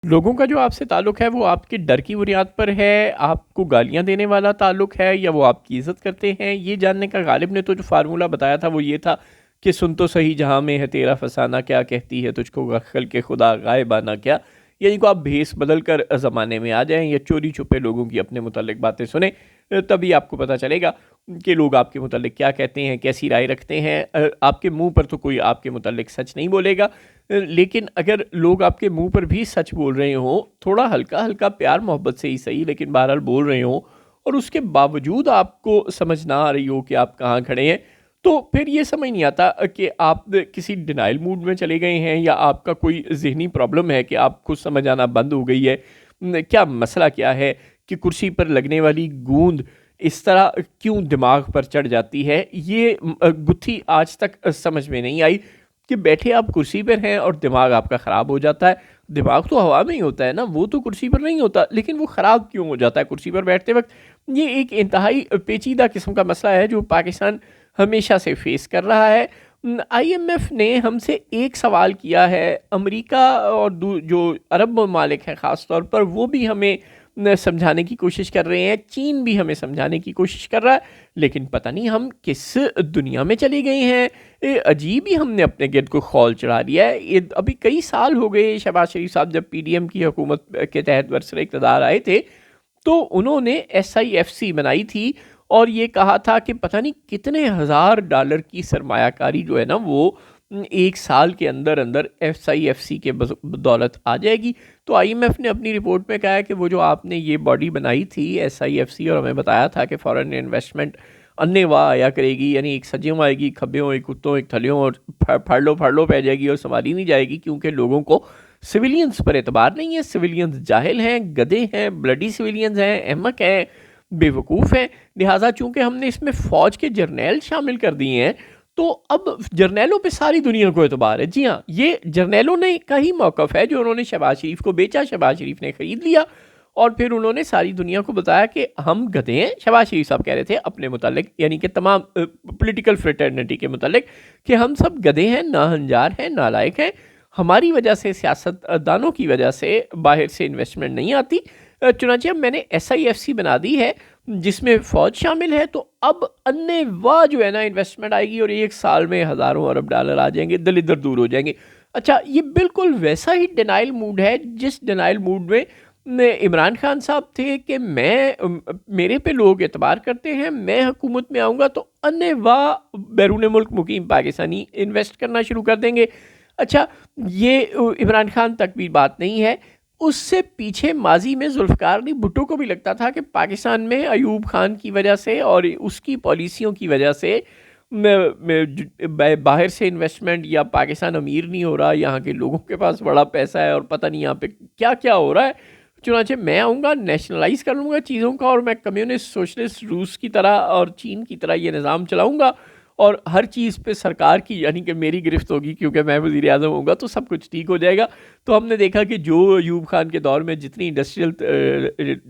लोगों का जो आपसे ताल्लुक है वो आपके डर की बुनियाद पर है, आपको गालियाँ देने वाला ताल्लुक है, या वो आपकी इज़्ज़त करते हैं? ये जानने का गालिब ने तो जो फ़ार्मूला बताया था वो ये था कि सुन तो सही जहाँ में है तेरा फसाना, क्या कहती है तुझको खल्क़े खुदा गायबाना क्या। यानी को आप भेस बदल कर ज़माने में आ जाएँ या चोरी छुपे लोगों की अपने मुतल्लिक बातें सुनें, तभी आपको पता चलेगा कि लोग आपके मुतल्लिक क्या कहते हैं, कैसी राय रखते हैं। आपके मुँह पर तो कोई आपके मुतल्लिक सच नहीं बोलेगा, लेकिन अगर लोग आपके मुंह पर भी सच बोल रहे हों, थोड़ा हल्का हल्का प्यार मोहब्बत से ही सही, लेकिन बहरहाल बोल रहे हों, और उसके बावजूद आपको समझ ना आ रही हो कि आप कहाँ खड़े हैं, तो फिर ये समझ नहीं आता कि आप किसी डिनाइल मूड में चले गए हैं या आपका कोई जहनी प्रॉब्लम है कि आपको समझ आना बंद हो गई है। क्या मसला क्या है कि कुर्सी पर लगने वाली गूंद इस तरह क्यों दिमाग पर चढ़ जाती है, ये गुत्थी आज तक समझ में नहीं आई कि बैठे आप कुर्सी पर हैं और दिमाग आपका ख़राब हो जाता है। दिमाग तो हवा में ही होता है ना, वो तो कुर्सी पर नहीं होता, लेकिन वो ख़राब क्यों हो जाता है कुर्सी पर बैठते वक्त? ये एक इंतहाई पेचीदा किस्म का मसला है जो पाकिस्तान हमेशा से फेस कर रहा है। IMF ने हमसे एक सवाल किया है, अमेरिका और जो अरब ममालिक हैं ख़ास तौर पर, वो भी हमें समझाने की कोशिश कर रहे हैं, चीन भी हमें समझाने की कोशिश कर रहा है, लेकिन पता नहीं हम किस दुनिया में चले गए हैं। अजीब ही हमने अपने गिर्द को खौल चढ़ा लिया है। ये अभी कई साल हो गए शहबाज शरीफ साहब जब PDM की हुकूमत के तहत बरसर इक़्तिदार आए थे, तो उन्होंने SIFC बनाई थी और ये कहा था कि पता नहीं कितने हज़ार डॉलर की सरमायाकारी जो है ना वो एक साल के अंदर अंदर SIFC के बदौलत आ जाएगी। तो IMF ने अपनी रिपोर्ट में कहा है कि वो जो आपने ये बॉडी बनाई थी SIFC, और हमें बताया था कि फॉरेन इन्वेस्टमेंट अन्नेवाह आया करेगी, यानी एक सज्जियों आएगी, खब्बियों, एक कुत्तों, एक थलियों, और फाड़ लो पै जाएगी और संभाली नहीं जाएगी, क्योंकि लोगों को सिविलियंस पर एतबार नहीं है। सिविलियंस जाहिल हैं, गधे हैं, ब्लडी सिविलियंस हैं, अहमक हैं, बेवकूफ़ हैं। लिहाजा चूंकि हमने इसमें फ़ौज के जर्नैल शामिल कर दिए हैं, तो अब जर्नैलों पे सारी दुनिया को एतबार है। जी हाँ, ये जर्नैलों ने का ही मौक़िफ़ है जो उन्होंने शहबाज शरीफ को बेचा, शहबाज शरीफ ने ख़रीद लिया और फिर उन्होंने सारी दुनिया को बताया कि हम गधे हैं। शहबाज शरीफ साहब कह रहे थे अपने मुतालिक, यानी कि तमाम पॉलिटिकल फ्रेटर्निटी के मुतालिक, कि हम सब गधे हैं, नाहंजार हैं, नालायक हैं, हमारी वजह से, सियासतदानों की वजह से बाहर से इन्वेस्टमेंट नहीं आती। चुनांचे अब मैंने SIFC बना दी है जिसमें फ़ौज शामिल है, तो अब अन्नेवाह जो है ना इन्वेस्टमेंट आएगी और एक साल में हज़ारों अरब डॉलर आ जाएंगे, दिल इधर दूर हो जाएंगे। अच्छा, ये बिल्कुल वैसा ही डिनाइल मूड है जिस डिनाइल मूड में इमरान खान साहब थे कि मेरे पे लोग एतबार करते हैं, मैं हुकूमत में आऊँगा तो अन्नेवाह बैरून मुल्क मुकीम पाकिस्तानी इन्वेस्ट करना शुरू कर देंगे। अच्छा, ये इमरान खान तक भी बात नहीं है, उससे पीछे माजी में जुल्फ़िकार अली भुट्टो को भी लगता था कि पाकिस्तान में अयूब खान की वजह से और उसकी पॉलिसियों की वजह से बाहर से इन्वेस्टमेंट, या पाकिस्तान अमीर नहीं हो रहा, यहाँ के लोगों के पास बड़ा पैसा है और पता नहीं यहाँ पे क्या क्या हो रहा है। चुनांचे मैं आऊँगा, नेशनलाइज कर लूँगा चीज़ों का, और मैं कम्युनिस्ट सोशलिस्ट रूस की तरह और चीन की तरह ये निज़ाम चलाऊँगा, और हर चीज़ पे सरकार की, यानी कि मेरी गिरफ्त होगी क्योंकि मैं वज़ीर आज़म होऊंगा, तो सब कुछ ठीक हो जाएगा। तो हमने देखा कि जो अयूब खान के दौर में जितनी इंडस्ट्रियल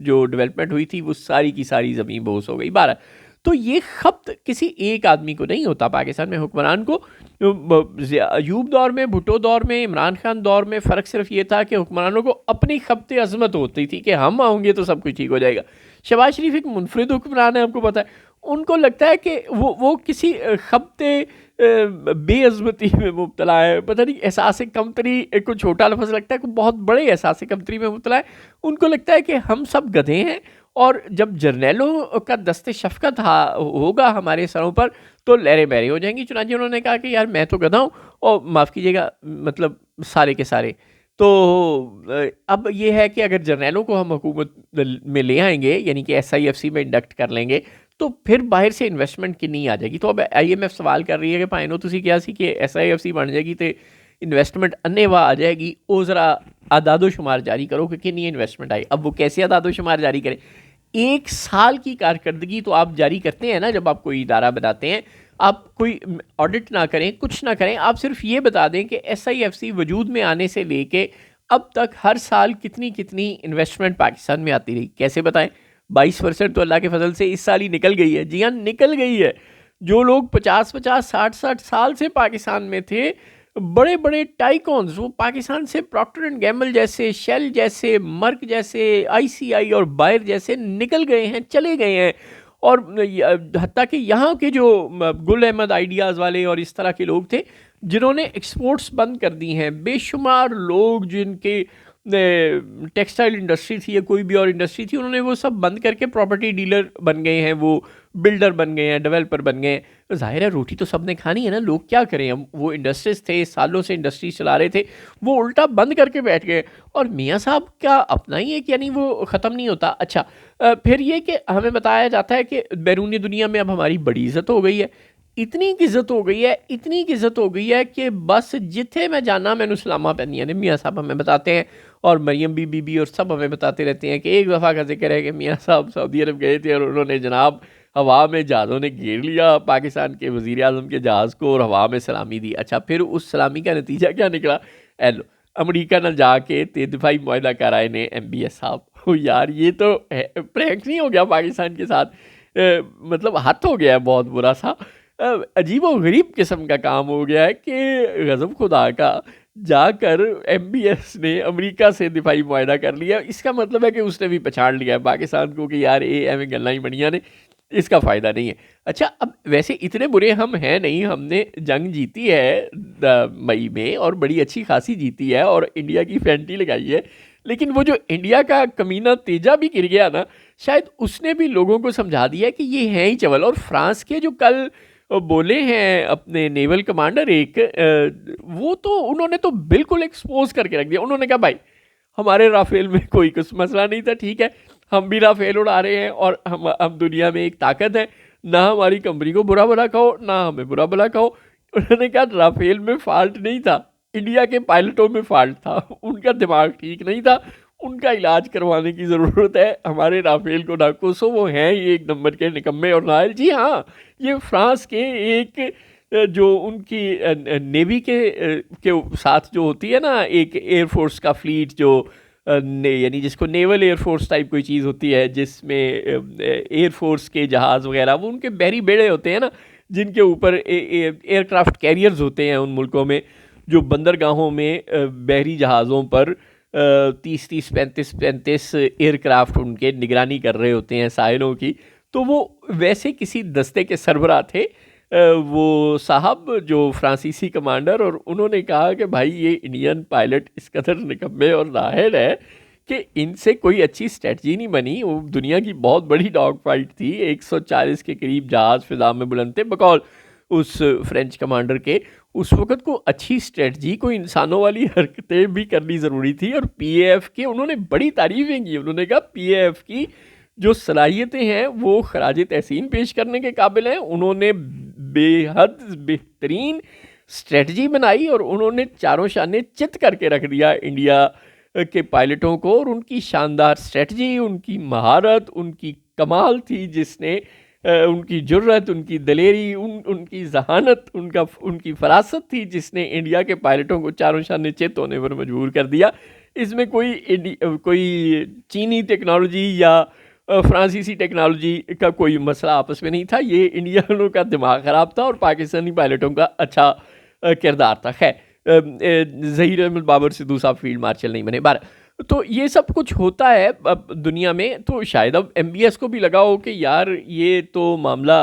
जो डेवलपमेंट हुई थी वो सारी की सारी ज़मीन बोस हो गई। 12 तो ये खपत किसी एक आदमी को नहीं होता पाकिस्तान में हुक्मरान को। अयूब दौर में, भुट्टो दौर में, इमरान खान दौर में फ़र्क सिर्फ ये था कि हुक्मरानों को अपनी खपत अजमत होती थी कि हम आएंगे तो सब कुछ ठीक हो जाएगा। शहबाज शरीफ एक मुनफरिद हुक्मरान है, आपको पता है। उनको लगता है कि वो किसी खपते बेअज़मती में मुब्तला है, पता नहीं एहसास कमतरी को छोटा लफ्ज़ लगता है, को बहुत बड़े एहसास कमतरी में मुब्तला है। उनको लगता है कि हम सब गधे हैं, और जब जर्नैलों का दस्ते शफ़क़त होगा हमारे सरों पर तो लहरें बहरें हो जाएंगी। चुनांचे उन्होंने कहा कि यार मैं तो गधा हूँ, और माफ़ कीजिएगा मतलब सारे के सारे। तो अब ये है कि अगर जर्नैलों को हम हुकूमत में ले आएंगे, यानी कि SIFC में इंडक्ट कर लेंगे, तो फिर बाहर से इन्वेस्टमेंट कितनी आ जाएगी। तो अब IMF सवाल कर रही है कि भाईनो तुसी क्या सी कि SIFC बन जाएगी तो इन्वेस्टमेंट अन्नेवाह आ जाएगी, वो ज़रा आदादो शुमार जारी करो कि कितनी इन्वेस्टमेंट आई। अब वो कैसे आदादो शुमार जारी करें? एक साल की कारकर्दगी तो आप जारी करते हैं ना, जब आप कोई इदारा बनाते हैं, आप कोई ऑडिट ना करें, कुछ ना करें, आप सिर्फ ये बता दें कि SIFC वजूद में आने से लेके अब तक हर साल कितनी कितनी इन्वेस्टमेंट पाकिस्तान में आती रही। कैसे बताएं? 22% तो अल्लाह के फजल से इस साल ही निकल गई है। जी हाँ, निकल गई है। जो लोग 50-50, 60-60 साल से पाकिस्तान में थे, बड़े बड़े टाइकॉन्स वो पाकिस्तान से प्रॉक्टर एंड गैम्बल जैसे, शेल जैसे, मर्क जैसे, आईसीआई और बायर जैसे निकल गए हैं, चले गए हैं। और हत्ता कि यहाँ के जो गुल अहमद आइडियाज़ वाले और इस तरह के लोग थे जिन्होंने एक्सपोर्ट्स बंद कर दी हैं, बेशुमार लोग जिनके टेक्सटाइल इंडस्ट्री थी या कोई भी और इंडस्ट्री थी, उन्होंने वो सब बंद करके प्रॉपर्टी डीलर बन गए हैं, वो बिल्डर बन गए हैं, डेवलपर बन गए हैं। तो जाहिर है रोटी तो सबने खानी है ना, लोग क्या करें। हम वो इंडस्ट्रीज थे, सालों से इंडस्ट्री चला रहे थे, वो उल्टा बंद करके बैठ गए। और मियाँ साहब का अपना ही है कि यानी वो ख़त्म नहीं होता। अच्छा, फिर ये कि हमें बताया जाता है कि बैरूनी दुनिया में अब हमारी बड़ी इज़्ज़त हो गई है। इतनी इज्जत हो गई है, इतनी इज्जत हो गई है कि बस जिथे मैं जाना मैंने सलामा पैनिया ने। मियाँ साहब हमें बताते हैं और मरियम बीबी और सब हमें बताते रहते हैं कि एक दफ़ा का जिक्र है कि मियाँ साहब सऊदी अरब गए थे और उन्होंने जनाब हवा में जहाज़ों ने घेर लिया पाकिस्तान के वज़ीर आज़म के जहाज़ को और हवा में सलामी दी। अच्छा, फिर उस सलामी का नतीजा क्या निकला? एलो अमरीका न जाके ते दिफाई मुआहदा कर आए ने MBS साहब। यार ये तो प्रैंक नहीं हो गया पाकिस्तान के साथ? मतलब हद हो गया है बहुत बुरा सा। अजीब और गरीब किस्म का काम हो गया है कि गज़ब खुदा का जाकर MBS ने अमेरिका से दिफाई मुआहदा कर लिया। इसका मतलब है कि उसने भी पछाड़ लिया है पाकिस्तान को कि यार ये एवं गल्लां ही बढ़िया ने, इसका फ़ायदा नहीं है। अच्छा, अब वैसे इतने बुरे हम हैं नहीं, हमने जंग जीती है मई में और बड़ी अच्छी खासी जीती है और इंडिया की फैंटी लगाई है। लेकिन वो जो इंडिया का कमीना तेजा भी गिर गया ना, शायद उसने भी लोगों को समझा दिया कि ये हैं ही चवल। और फ्रांस के जो कल बोले हैं अपने नेवल कमांडर एक, वो तो उन्होंने तो बिल्कुल एक्सपोज करके रख दिया। उन्होंने कहा भाई हमारे राफेल में कोई कुछ मसला नहीं था, ठीक है, हम भी राफेल उड़ा रहे हैं और हम दुनिया में एक ताकत है, ना हमारी कंपनी को बुरा भला कहो ना हमें बुरा भला कहो। उन्होंने कहा राफेल में फॉल्ट नहीं था, इंडिया के पायलटों में फॉल्ट था, उनका दिमाग ठीक नहीं था, उनका इलाज करवाने की ज़रूरत है। हमारे राफेल को ना कोसो, वो हैं ये एक नंबर के निकम्मे और नायल। जी हाँ, ये फ्रांस के एक जो उनकी नेवी के साथ जो होती है ना एक एयरफोर्स का फ्लीट जो यानी जिसको नेवल एयरफोर्स टाइप कोई चीज़ होती है जिसमें एयरफोर्स के जहाज़ वगैरह वो उनके बहरी बेड़े होते हैं ना, जिनके ऊपर एयरक्राफ्ट कैरियर्स होते हैं उन मुल्कों में, जो बंदरगाहों में बहरी जहाज़ों पर 30-35 एयरक्राफ्ट उनके निगरानी कर रहे होते हैं साइलों की। तो वो वैसे किसी दस्ते के सरबराह थे वो साहब जो फ्रांसीसी कमांडर, और उन्होंने कहा कि भाई ये इंडियन पायलट इस कदर निकम्मे और नाहल है कि इनसे कोई अच्छी स्ट्रेटजी नहीं बनी। वो दुनिया की बहुत बड़ी डॉग फाइट थी, 140 के करीब जहाज़ फिजा में बुलंद थे बकौल उस फ्रेंच कमांडर के। उस वक़्त को अच्छी स्ट्रेटजी को इंसानों वाली हरकतें भी करनी ज़रूरी थी। और PAF के उन्होंने बड़ी तारीफ़ें की। उन्होंने कहा PAF की जो सलाहियतें हैं वो खराज तहसीन पेश करने के काबिल हैं। उन्होंने बेहद बेहतरीन स्ट्रेटजी बनाई और उन्होंने चारों शाने चित करके रख दिया इंडिया के पायलटों को। और उनकी शानदार स्ट्रेटजी, उनकी महारत, उनकी कमाल थी जिसने उनकी जुर्रत, उनकी दलेरी, उनकी जहानत, उनकी फरासत थी जिसने इंडिया के पायलटों को चारों शाने चित होने पर मजबूर कर दिया। इसमें कोई चीनी टेक्नोलॉजी या फ्रांसीसी टेक्नोलॉजी का कोई मसला आपस में नहीं था। ये इंडियनों का दिमाग ख़राब था और पाकिस्तानी पायलटों का अच्छा किरदार था। खैर, ज़हीर अहमद बाबर सिद्धू साहब फील्ड मार्शल नहीं बने। बार तो ये सब कुछ होता है अब दुनिया में। तो शायद अब MBS को भी लगा हो कि यार ये तो मामला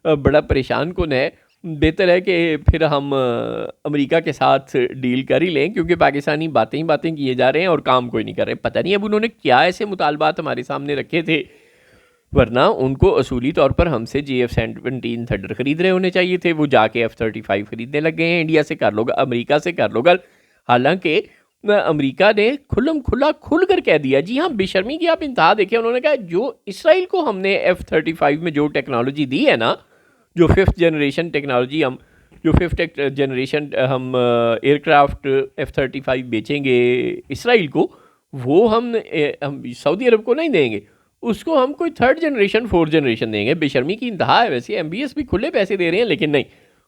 बड़ा परेशान कुन है, बेहतर है कि फिर हम अमेरिका के साथ डील कर ही लें, क्योंकि पाकिस्तानी बातें ही बातें किए जा रहे हैं और काम कोई नहीं कर रहे। पता नहीं अब उन्होंने क्या ऐसे मुतालबात हमारे सामने रखे थे, वरना उनको असूली तौर पर हमसे JF-17 थंडर खरीद रहे होने चाहिए थे। वो जाके F-35 खरीदने लग गए हैं। इंडिया से कर लोगा, अमेरिका से कर लोगा। हालांकि अमेरिका ने खुल कर कह दिया, जी हाँ, बेशर्मी की आप इंतहा देखें। उन्होंने कहा जो इसराइल को हमने F-35 में जो टेक्नोलॉजी दी है ना, जो 5th जनरेशन टेक्नोलॉजी, जो 5th जनरेशन हम एयरक्राफ्ट F-35 बेचेंगे इसराइल को, वो हम सऊदी अरब को नहीं देंगे, उसको हम कोई 3rd जनरेशन 4th जनरेशन देंगे। बेशर्मी की इंतहा है। वैसे MBS भी खुले पैसे दे रहे हैं, लेकिन नहीं,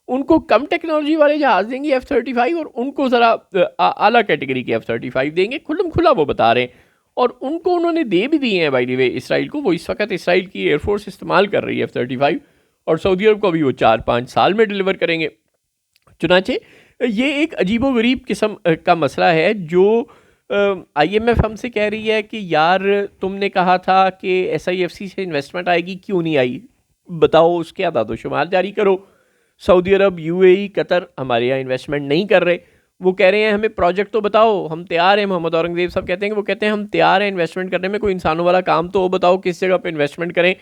उनको कम टेक्नोलॉजी वाले जहाज़ देंगे F-35 और उनको ज़रा आला कैटेगरी के F-35 देंगे। खुला वो बता रहे हैं। और उनको उन्होंने दे भी दिए हैं बाय द वे इसराइल को। वो इस वक्त इसराइल की एयरफोर्स इस्तेमाल कर रही है F-35, और सऊदी अरब को भी वो 4-5 साल में डिलीवर करेंगे। चुनाचे ये एक अजीबो-गरीब किस्म का मसला है जो आईएमएफ हमसे कह रही है कि यार तुमने कहा था कि एसआईएफसी से इन्वेस्टमेंट आएगी, क्यों नहीं आई? बताओ, उसके आदाद-ओ-शुमार जारी करो। सऊदी अरब, यूएई, कतर हमारे यहाँ इन्वेस्टमेंट नहीं कर रहे। वो कह रहे हैं हमें प्रोजेक्ट तो बताओ, हम तैयार हैं। मोहम्मद औरंगज़ेब साहब कहते हैं कि वो कहते हैं हम तैयार हैं इन्वेस्टमेंट करने में, कोई इंसानों वाला काम तो बताओ किस जगह पे इन्वेस्टमेंट करें,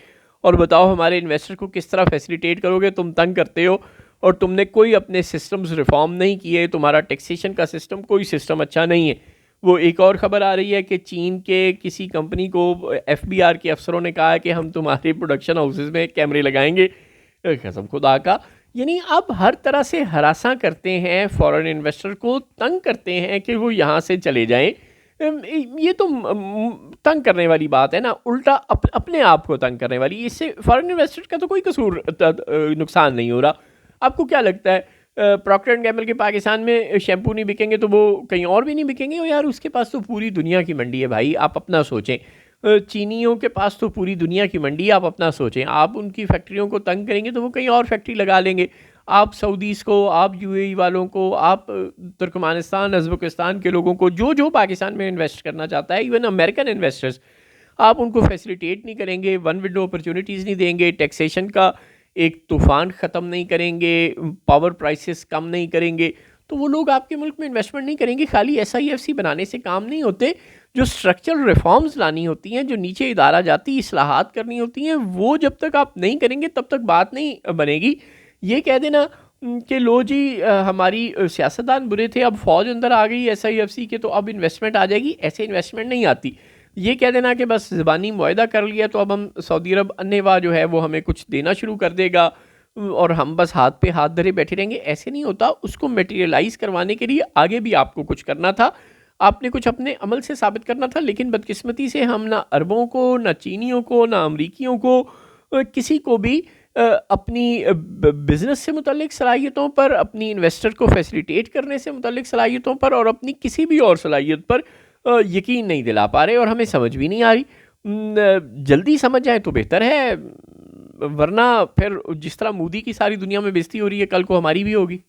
और बताओ हमारे इन्वेस्टर को किस तरह फैसिलिटेट करोगे। तुम तंग करते हो और तुमने कोई अपने सिस्टम्स रिफॉर्म नहीं किए, तुम्हारा टैक्सेशन का सिस्टम, कोई सिस्टम अच्छा नहीं है। वो एक और ख़बर आ रही है कि चीन के किसी कंपनी को एफबीआर के अफसरों ने कहा है कि हम तुम्हारे प्रोडक्शन हाउसेस में कैमरे लगाएंगे। कसम खुदा का, यानी अब हर तरह से हरासा करते हैं, फॉरेन इन्वेस्टर को तंग करते हैं कि वो यहाँ से चले जाएं। ये तो तंग करने वाली बात है ना, उल्टा अपने आप को तंग करने वाली। इससे फॉरेन इन्वेस्टर का तो कोई कसूर नुकसान नहीं हो रहा। आपको क्या लगता है प्रॉक्टर एंड गैम्बल के पाकिस्तान में शैम्पू नहीं बिकेंगे तो वो कहीं और भी नहीं बिकेंगे? और यार उसके पास तो पूरी दुनिया की मंडी है भाई, आप अपना सोचें। चीनियों के पास तो पूरी दुनिया की मंडी है, आप अपना सोचें। आप उनकी फैक्ट्रियों को तंग करेंगे तो वो कहीं और फैक्ट्री लगा लेंगे। आप सऊदीज़ को, आप यूएई वालों को, आप तुर्कमानिस्तान, उज़्बेकिस्तान के लोगों को, जो जो पाकिस्तान में इन्वेस्ट करना चाहता है, इवन अमेरिकन इन्वेस्टर्स, आप उनको फैसिलिटेट नहीं करेंगे, वन विंडो अपॉर्चुनिटीज़ नहीं देंगे, टैक्सेशन का एक तूफ़ान ख़त्म नहीं करेंगे, पावर प्राइसेस कम नहीं करेंगे, तो वो लोग आपके मुल्क में इन्वेस्टमेंट नहीं करेंगे। खाली एसआईएफसी बनाने से काम नहीं होते। जो स्ट्रक्चरल रिफॉर्म्स लानी होती हैं, जो नीचे इदारा जाती इस्लाहात करनी होती हैं, वो जब तक आप नहीं करेंगे तब तक बात नहीं बनेगी। ये कह देना कि लो जी हमारी सियासतदान बुरे थे, अब फ़ौज अंदर आ गई एसआईएफसी के, तो अब इन्वेस्टमेंट आ जाएगी, ऐसे इन्वेस्टमेंट नहीं आती। ये कह देना कि बस ज़बानी मुआहदा कर लिया तो अब हम सऊदी अरब अन्नेवा जो है वो हमें कुछ देना शुरू कर देगा और हम बस हाथ पे हाथ धरे बैठे रहेंगे, ऐसे नहीं होता। उसको मटेरियलाइज़ करवाने के लिए आगे भी आपको कुछ करना था, आपने कुछ अपने अमल से साबित करना था। लेकिन बदकिस्मती से हम ना अरबों को, ना चीनियों को, ना अमरीकियों को, किसी को भी अपनी बिज़नेस से मुतल्लिक सलाहियतों पर, अपनी इन्वेस्टर को फैसिलिटेट करने से मुतल्लिक सलाहियतों पर और अपनी किसी भी और सलाहियत पर यकीन नहीं दिला पा रहे, और हमें समझ भी नहीं आ रही। जल्दी समझ जाए तो बेहतर है, वरना फिर जिस तरह मोदी की सारी दुनिया में बेइज्जती हो रही है, कल को हमारी भी होगी।